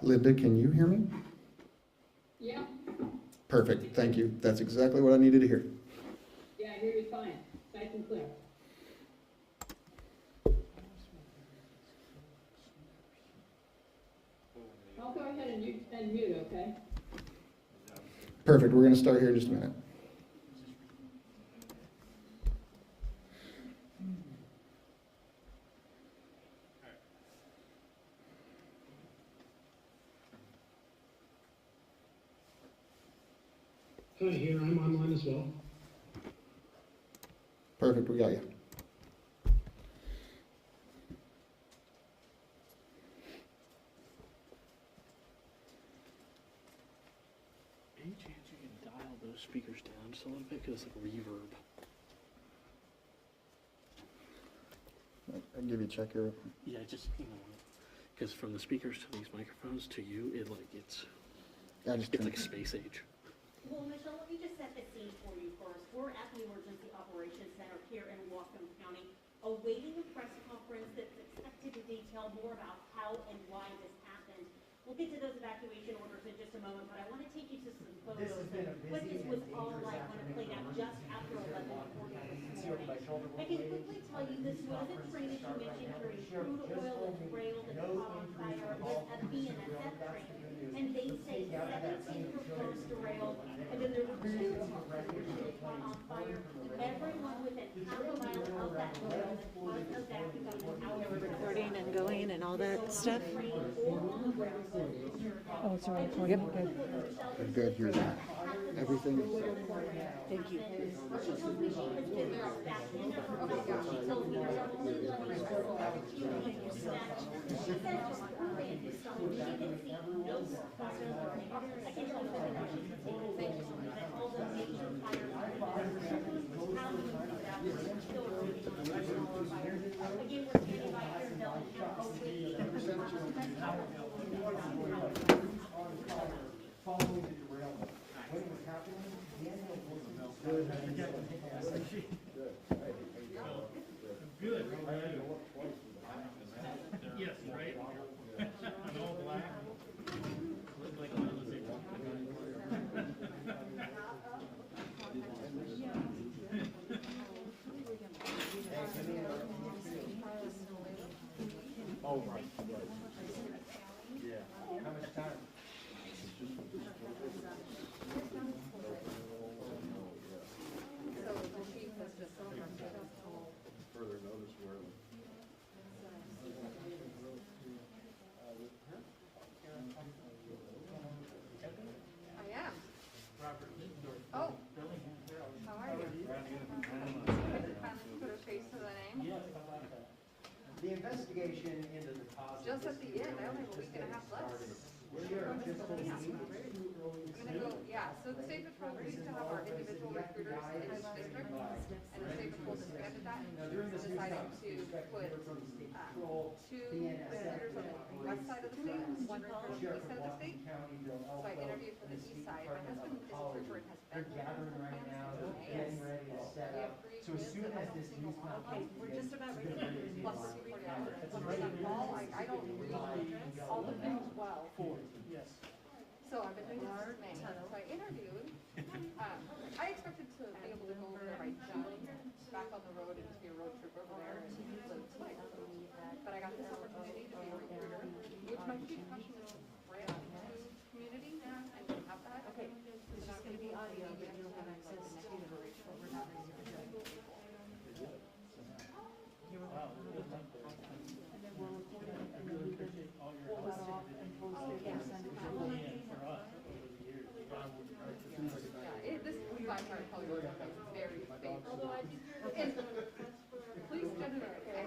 Linda, can you hear me? Yeah, Perfect, thank you. That's exactly what I needed to hear. yeah, I hear you fine, nice and clear. I'll go ahead and mute, okay? Perfect, we're gonna start here in just a minute. Hi, here, I'm online as well. Perfect, we got you. Any chance you can dial those speakers down just a little bit, because it's like reverb. I'll give you a check here. Yeah, just, because from the speakers to these microphones to you, it's like space age. Well, Michelle, let me just set the scene for you first. We're at the Emergency Operations Center here in Whatcom County, awaiting a press conference that's expected to detail more about how and why this happened. We'll get to those evacuation orders in just a moment, but I want to take you to some photos of what this was all like when it played out just after 11:40 this morning. I can quickly tell you this was a train, as you mentioned, carrying crude oil and derailed and caught on fire. It was a BNSF train, and they say 17 proposed derailed, and then there were 2 that were caught on fire. Everyone within half a mile of that derail was evacuated out. We're recording and going and all that stuff. Oh, it's all right. Yep. Good. Good, here's that. Everything is set. Thank you. She tells me she has been back in her home. She tells me they're only letting her go out of community snatch. She says just early in this summer, she didn't see no fires burning. I can tell you that she's taking pictures that all the major fires are thousands of evacuated, still raging on the smaller fires. Again, we're standing by here in Bellingham, awaiting the press conference. Following the derailment. When it was happening, Daniel Good. Yes, right? And all black. Look like one of those. Oh, right. Yeah. How much time? Further notice where I am. Oh. How are you? Finally put a face to the name. The investigation into the cause. Just at the end, I only have a week and a half left. I'm gonna go, yeah, so the State Patrol, we used to have our individual recruiters in each district, and the State Patrol disbanded that, and decided to put, 2 recruiters on the west side of the state, 1 recruiter on the east side of the state. So I interviewed for the east side. My husband is a trooper and has been Gathering right now, there. getting ready to set We up. have 3 So as kids soon that I as don't this think news will want. Okay, we're just about ready. Plus 40 hours. When we're in fall, I don't read all the things well. Yes. So I've been doing this since May. So I interviewed. I expected to be able to go over there by June, back on the road and to be a road trip over there and live twice. But I got this opportunity to be a recruiter, which my chief passion is brand new community. I didn't have that. Okay, it's just gonna be audio, but you'll have access to it. We're not ready to go. And then we'll record it and then we can pull that off and post it and send it out. This is by far probably very big. Although I think please send it.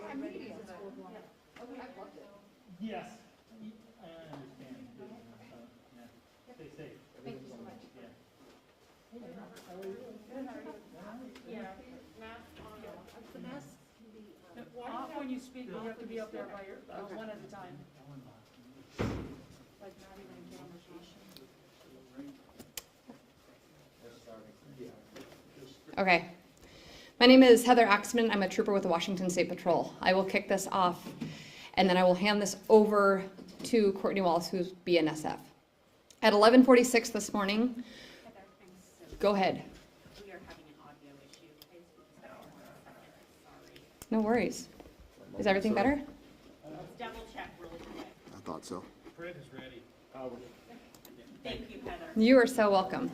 I'm meeting with it. I've loved it. Yes, I understand. Yeah. Stay safe. Thank you so much. Yeah. Yeah. Mask on. The mask can be off when you speak, you have to be up there by your, one at a time. Like not even a camera station. Okay. My name is Heather Axtman. I'm a trooper with the Washington State Patrol. I will kick this off, and then I will hand this over to Courtney Wallace, who's BNSF. At 11:46 this morning, Heather, I'm so go ahead. We are having an audio issue. I just need to stop for 1 second. Sorry. No worries. Is everything better? Let's double check really quick. I thought so. Fred is ready. Thank you, Heather. You are so welcome.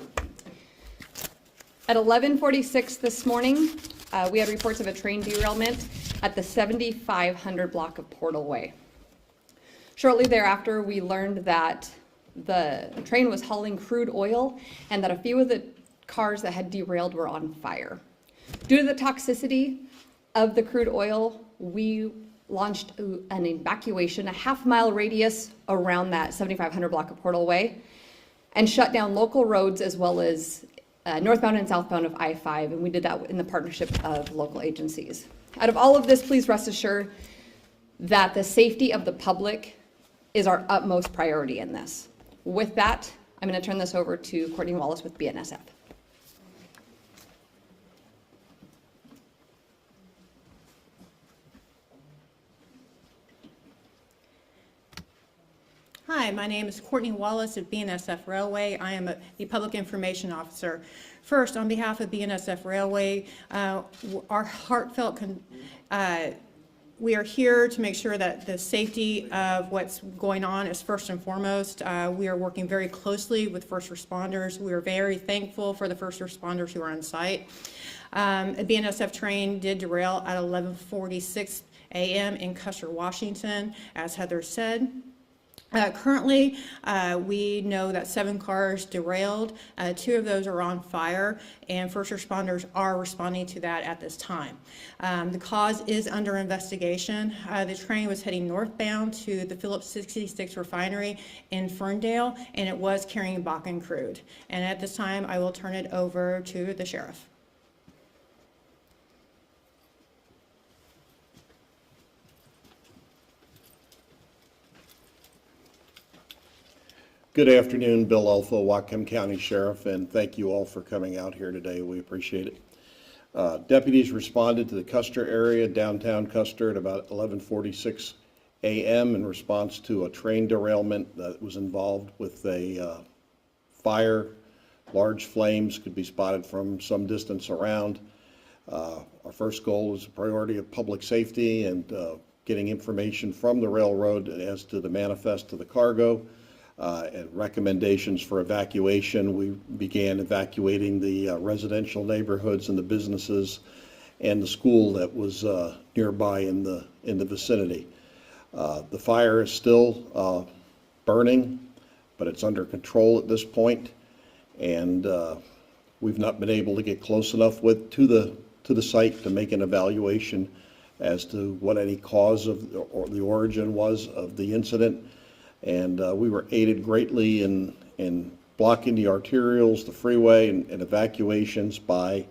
At 11:46 this morning, we had reports of a train derailment at the 7500 block of Portal Way. Shortly thereafter, we learned that the train was hauling crude oil and that a few of the cars that had derailed were on fire. Due to the toxicity of the crude oil, we launched an evacuation, a half-mile radius around that 7500 block of Portal Way, and shut down local roads as well as northbound and southbound of I-5, and we did that in the partnership of local agencies. Out of all of this, please rest assured that the safety of the public is our utmost priority in this. With that, I'm going to turn this over to Courtney Wallace with BNSF. Hi, my name is Courtney Wallace of BNSF Railway. I am the Public Information Officer. First, on behalf of BNSF Railway, our heartfelt we are here to make sure that the safety of what's going on is first and foremost. We are working very closely with first responders. We are very thankful for the first responders who are on site. A BNSF train did derail at 11:46 a.m. in Custer, Washington, as Heather said. Currently, we know that 7 cars derailed. 2 of those are on fire, and first responders are responding to that at this time. The cause is under investigation. The train was heading northbound to the Phillips 66 refinery in Ferndale, and it was carrying Bakken crude. And at this time, I will turn it over to the sheriff. Good afternoon, Bill Alpha, Whatcom County Sheriff, and thank you all for coming out here today. We appreciate it. Deputies responded to the Custer area, downtown Custer, at about 11:46 a.m. in response to a train derailment that was involved with a fire. Large flames could be spotted from some distance around. Our first goal is a priority of public safety and getting information from the railroad as to the manifest of the cargo. And recommendations for evacuation. We began evacuating the residential neighborhoods and the businesses and the school that was nearby in the vicinity. The fire is still burning, but it's under control at this point, and we've not been able to get close enough to the site to make an evaluation as to what any cause of or the origin was of the incident. And we were aided greatly in blocking the arterials, the freeway, and evacuations by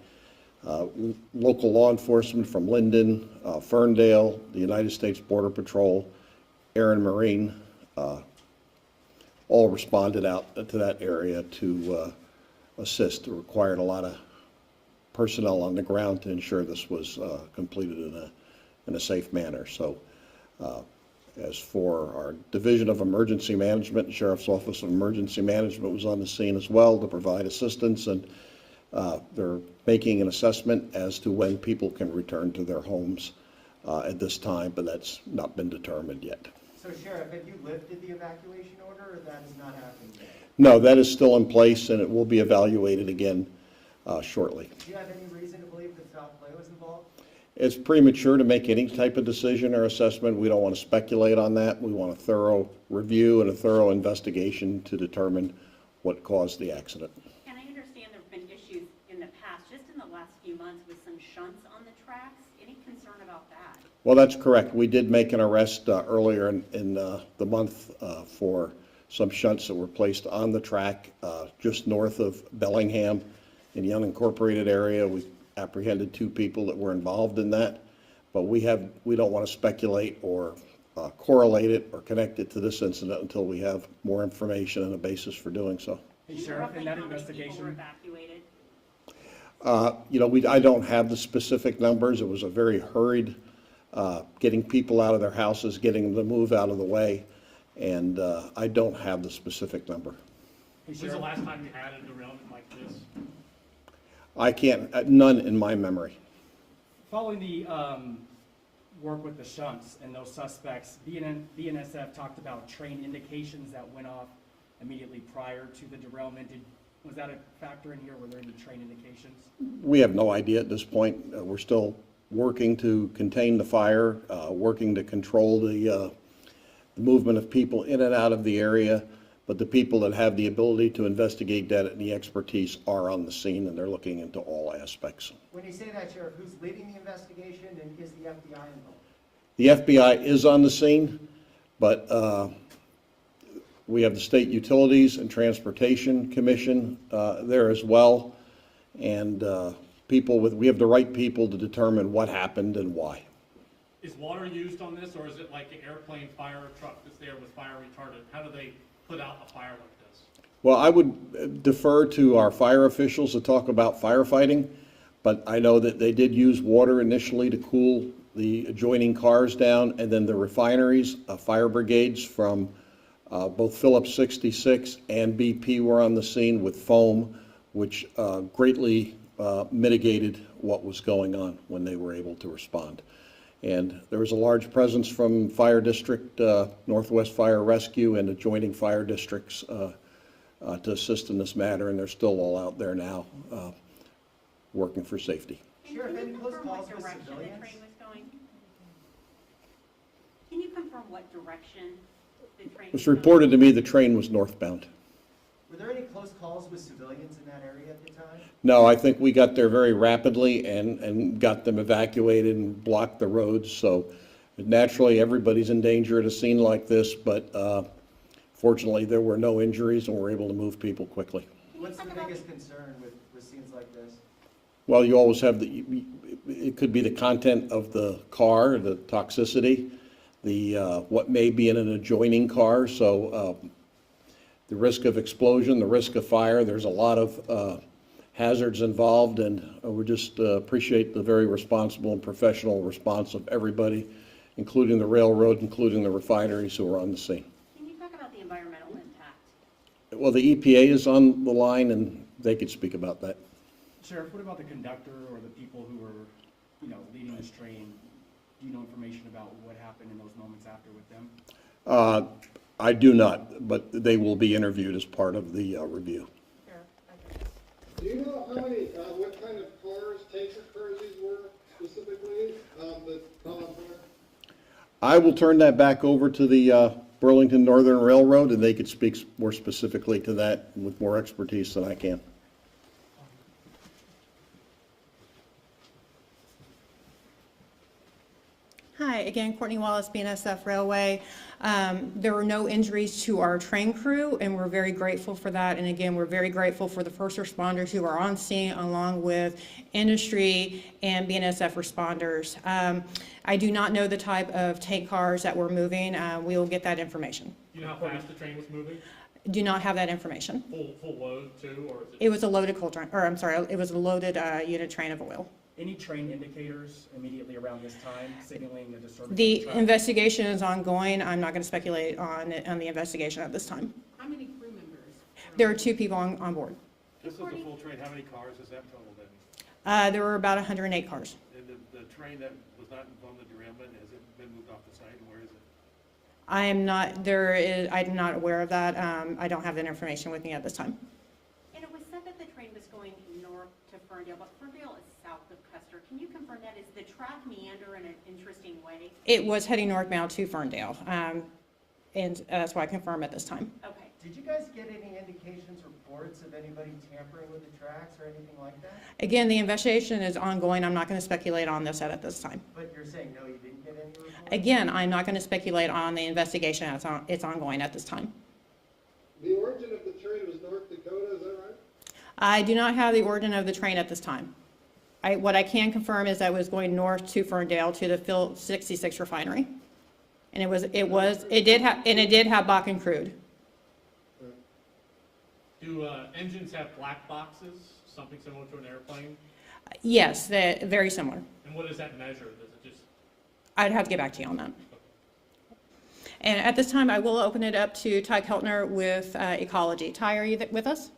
local law enforcement from Linden, Ferndale, the United States Border Patrol, Air and Marine, all responded out to that area to assist. It required a lot of personnel on the ground to ensure this was completed in a safe manner. So. As for our Division of Emergency Management, Sheriff's Office of Emergency Management was on the scene as well to provide assistance, and they're making an assessment as to when people can return to their homes at this time, but that's not been determined yet. So Sheriff, have you lifted the evacuation order, or that has not happened yet? No, that is still in place, and it will be evaluated again shortly. Do you have any reason to believe that foul play was involved? It's premature to make any type of decision or assessment. We don't want to speculate on that. We want a thorough review and a thorough investigation to determine what caused the accident. And I understand there have been issues in the past, just in the last few months, with some shunts on the tracks. Any concern about that? Well, that's correct. We did make an arrest earlier in the month for some shunts that were placed on the track just north of Bellingham in the unincorporated area. We apprehended 2 people that were involved in that, but we don't want to speculate or correlate it or connect it to this incident until we have more information and a basis for doing so. Hey, Sheriff, in that investigation, evacuated? I don't have the specific numbers. It was a very hurried getting people out of their houses, getting them to move out of the way, and I don't have the specific number. When's the last time you had a derailment like this? I can't, none in my memory. Following the work with the shunts and those suspects, BNSF talked about train indications that went off immediately prior to the derailment. Was that a factor in here? Were there any train indications? We have no idea at this point. We're still working to contain the fire, working to control the movement of people in and out of the area, but the people that have the ability to investigate that and the expertise are on the scene, and they're looking into all aspects. When you say that, Sheriff, who's leading the investigation, and is the FBI involved? The FBI is on the scene, but we have the State Utilities and Transportation Commission there as well, and we have the right people to determine what happened and why. Is water used on this, or is it like an airplane fire truck that's there with fire retardant? How do they put out a fire like this? Well, I would defer to our fire officials to talk about firefighting, but I know that they did use water initially to cool the adjoining cars down, and then the refineries, fire brigades from both Phillips 66 and BP were on the scene with foam, which greatly mitigated what was going on when they were able to respond. And there was a large presence from Fire District, Northwest Fire Rescue, and adjoining fire districts to assist in this matter, and they're still all out there now working for safety. Sheriff, any close Confirm calls what with direction the civilians? train was going? Can you confirm what direction the train It was was going? reported to me the train was northbound. Were there any close calls with civilians in that area at the time? No, I think we got there very rapidly and got them evacuated and blocked the roads. So naturally, everybody's in danger at a scene like this, but fortunately, there were no injuries and we're able to move people quickly. What's the biggest concern with scenes like this? Well, you always have it could be the content of the car, the toxicity, what may be in an adjoining car. So the risk of explosion, the risk of fire, there's a lot of hazards involved, and we just appreciate the very responsible and professional response of everybody, including the railroad, including the refineries who are on the scene. Can you talk about the environmental impact? Well, the EPA is on the line, and they could speak about that. Sheriff, what about the conductor or the people who were, leading this train? Do you know information about what happened in those moments after with them? I do not, but they will be interviewed as part of the review. Do you know how many, what kind of cars, tanker cars these were specifically, that caught on fire? I will turn that back over to the Burlington Northern Railroad, and they could speak more specifically to that with more expertise than I can. Hi, again, Courtney Wallace, BNSF Railway. There were no injuries to our train crew, and we're very grateful for that. And again, we're very grateful for the first responders who are on scene, along with industry and BNSF responders. I do not know the type of tank cars that were moving. We will get that information. Do you know how fast the train was moving? Do not have that information. Full load too, or is it? It was a loaded coal train, or I'm sorry, it was a loaded unit train of oil. Any train indicators immediately around this time signaling a disturbance? The of traffic? investigation is ongoing. I'm not going to speculate on the investigation at this time. How many crew members? There are 2 people on board. This was a full train, how many cars is that total then? There were about 108 cars. And the train that was not involved in the derailment, has it been moved off the site, and where is it? I'm not aware of that. I don't have that information with me at this time. And it was said that the train was going north to Ferndale, but Ferndale is south of Custer. Can you confirm that? Is the track meander in an interesting way? It was heading northbound to Ferndale, and that's why I confirm at this time. Okay. Did you guys get any indications, reports of anybody tampering with the tracks or anything like that? Again, the investigation is ongoing. I'm not going to speculate on this at this time. But you're saying, no, you didn't get any reports? Again, I'm not going to speculate on the investigation. It's ongoing at this time. The origin of the train was North Dakota, is that right? I do not have the origin of the train at this time. What I can confirm is that it was going north to Ferndale to the Phillips 66 refinery, and it did have Bakken crude. Do engines have black boxes, something similar to an airplane? Yes, very similar. And what does that measure? Does it just? I'd have to get back to you on that. And at this time, I will open it up to Ty Keltner with Ecology. Ty, are you with us?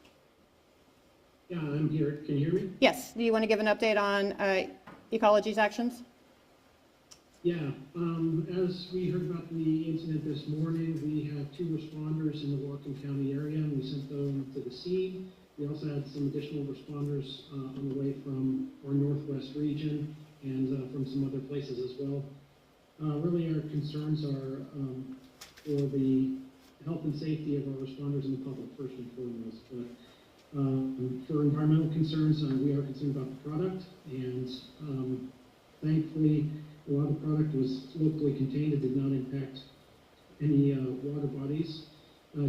Yeah, I'm here. Can you hear me? Yes. Do you want to give an update on Ecology's actions? Yeah, as we heard about the incident this morning, we have 2 responders in the Whatcom County area, and we sent them to the scene. We also had some additional responders on the way from our northwest region and from some other places as well. Really, our concerns are for the health and safety of our responders and the public, first and foremost. But for environmental concerns, we are concerned about the product, and thankfully, a lot of the product was locally contained. It did not impact any water bodies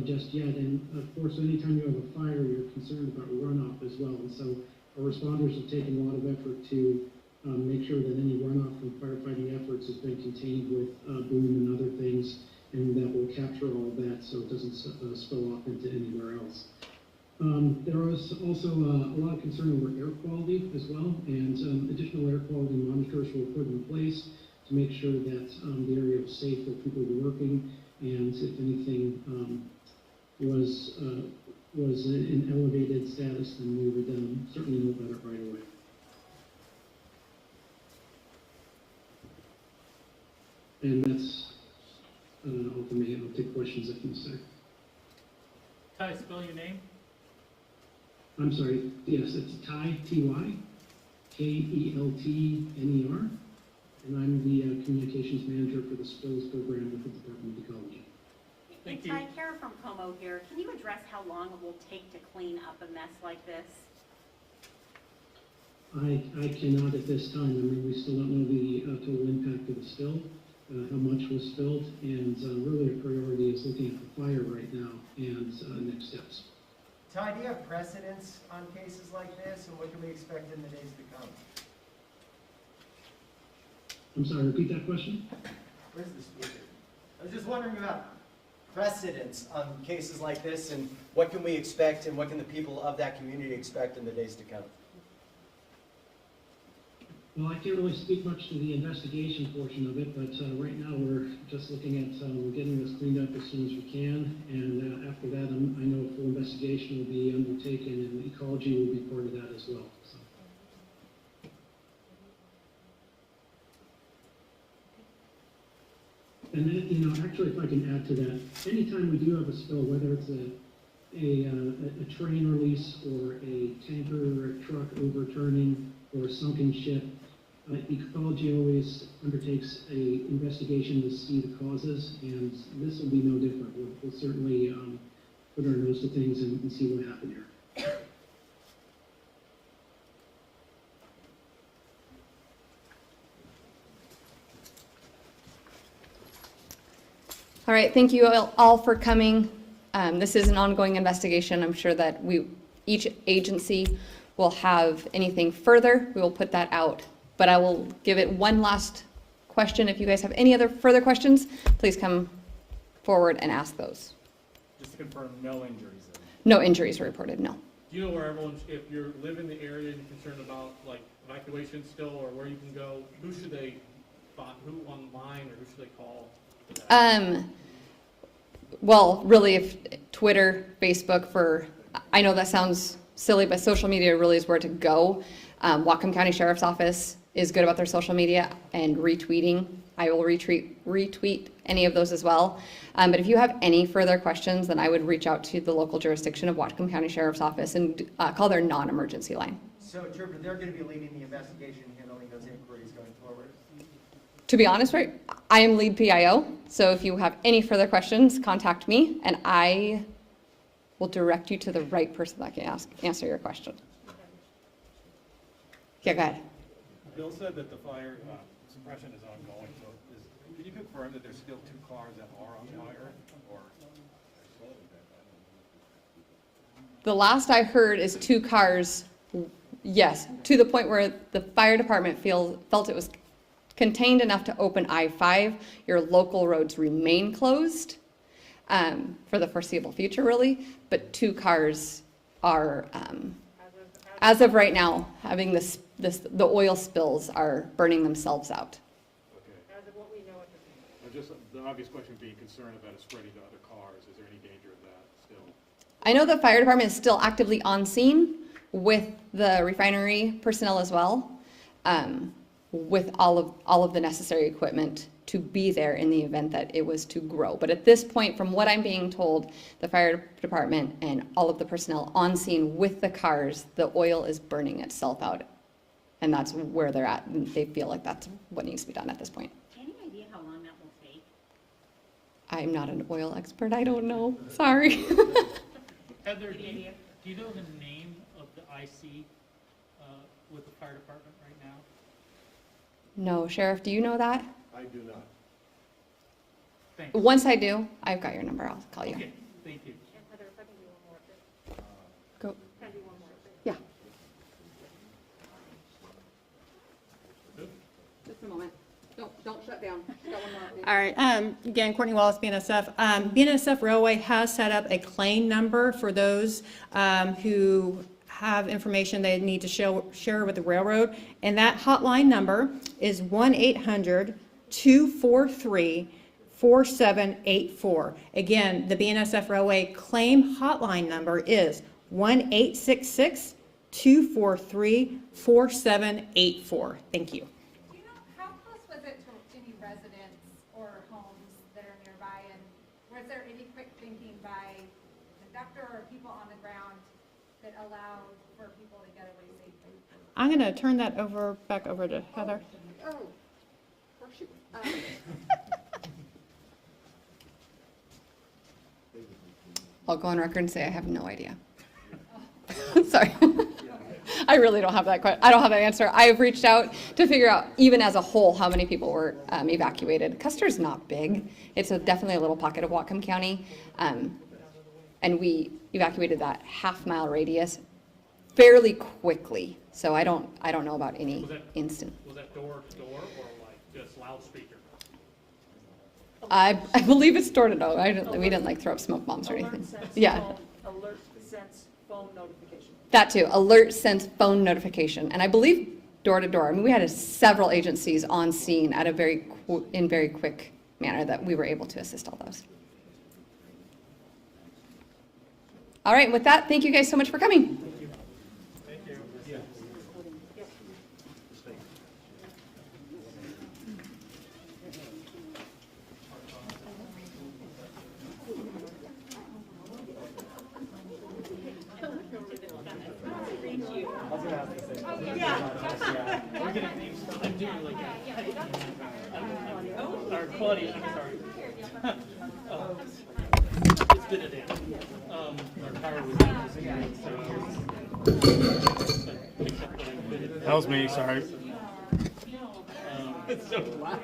just yet. And of course, anytime you have a fire, you're concerned about runoff as well. And so our responders have taken a lot of effort to make sure that any runoff from firefighting efforts has been contained with boom and other things, and that will capture all of that so it doesn't spill off into anywhere else. There was also a lot of concern over air quality as well, and additional air quality monitors were put in place to make sure that the area was safe for people who were working, and if anything was in elevated status, then we would certainly know about it right away. And that's all for me. I'll take questions if necessary. Ty, spell your name. I'm sorry, yes, it's Ty, T-Y, Keltner, and I'm the communications manager for the spills program with the Department of Ecology. Thank you. Ty, Kara from Como here. Can you address how long it will take to clean up a mess like this? I cannot at this time. I mean, we still don't know the total impact of the spill, how much was spilled, and really a priority is looking at the fire right now and next steps. Ty, do you have precedence on cases like this, and what can we expect in the days to come? I'm sorry, repeat that question? Where's the speaker? I was just wondering about precedence on cases like this, and what can we expect, and what can the people of that community expect in the days to come? Well, I can't really speak much to the investigation portion of it, but right now we're just looking at getting this cleaned up as soon as we can, and after that, I know a full investigation will be undertaken, and ecology will be part of that as well. So. And then, you know, actually, if I can add to that, anytime we do have a spill, whether it's a train release or a tanker or a truck overturning or a sunken ship, ecology always undertakes an investigation to see the causes, and this will be no different. We'll certainly put our nose to things and see what happened here. All right, thank you all for coming. This is an ongoing investigation. I'm sure that each agency will have anything further. We will put that out. But I will give it one last question. If you guys have any other further questions, please come forward and ask those. Just to confirm, no injuries then? No injuries were reported, no. Do you know where everyone, if you live in the area and you're concerned about like evacuation still, or where you can go, who should they find, who online, or who should they call for that? Well, really, if Twitter, Facebook, I know that sounds silly, but social media really is where to go. Whatcom County Sheriff's Office is good about their social media and retweeting. I will retweet any of those as well. But if you have any further questions, then I would reach out to the local jurisdiction of Whatcom County Sheriff's Office and call their non-emergency line. So, Trooper, they're going to be leading the investigation and handling those inquiries going forward? To be honest, right, I am lead PIO, so if you have any further questions, contact me, and I will direct you to the right person that can answer your question. Yeah, go ahead. Bill said that the fire suppression is ongoing, so can you confirm that there's still 2 cars that are on fire, or? The last I heard is 2 cars, yes, to the point where the fire department felt it was contained enough to open I-5. Your local roads remain closed for the foreseeable future, really, but 2 cars are, as of right now, having the oil spills are burning themselves out. Okay. As of what we know at the Just the obvious question being concerned about it spreading to other cars. Is there any danger of that still? I know the fire department is still actively on scene with the refinery personnel as well, with all of the necessary equipment to be there in the event that it was to grow. But at this point, from what I'm being told, the fire department and all of the personnel on scene with the cars, the oil is burning itself out. And that's where they're at, and they feel like that's what needs to be done at this point. Any idea how long that will take? I'm not an oil expert, I don't know, sorry. Heather, do you know the name of the IC with the fire department right now? No, Sheriff, do you know that? I do not. Thanks. Once I do, I've got your number, I'll call you. Okay, thank you. Go. Yeah. Just a moment. Don't shut down. Got one more. All right, again, Courtney Wallace, BNSF. BNSF Railway has set up a claim number for those who have information they need to share with the railroad, and that hotline number is 1-800-243-4784. Again, the BNSF Railway claim hotline number is 1-866-243-4784. Thank you. Do you know, how close was it to any residents or homes that are nearby? And was there any quick thinking by the conductor or people on the ground that allowed for people to get away safely? I'm going to turn that back over to Heather. Oh, shoot. I'll go on record and say I have no idea. Sorry. I really don't have that I don't have that answer. I've reached out to figure out, even as a whole, how many people were evacuated. Custer's not big. It's definitely a little pocket of Whatcom County. And we evacuated that half-mile radius fairly quickly. So I don't know about any instant. Was that door to door or like just loudspeaker? I believe it's door to door. We didn't like throw up smoke bombs or anything. Yeah. Alert sense phone notification. That too, alert sends phone notification, and I believe door to door. I mean, we had several agencies on scene at a very quick manner that we were able to assist all those. All right, with that, thank you guys so much for coming. Thank you. Yeah. I'm doing like or Claudia, I'm sorry. It's been a day. Our car was That was me, sorry. it's so loud.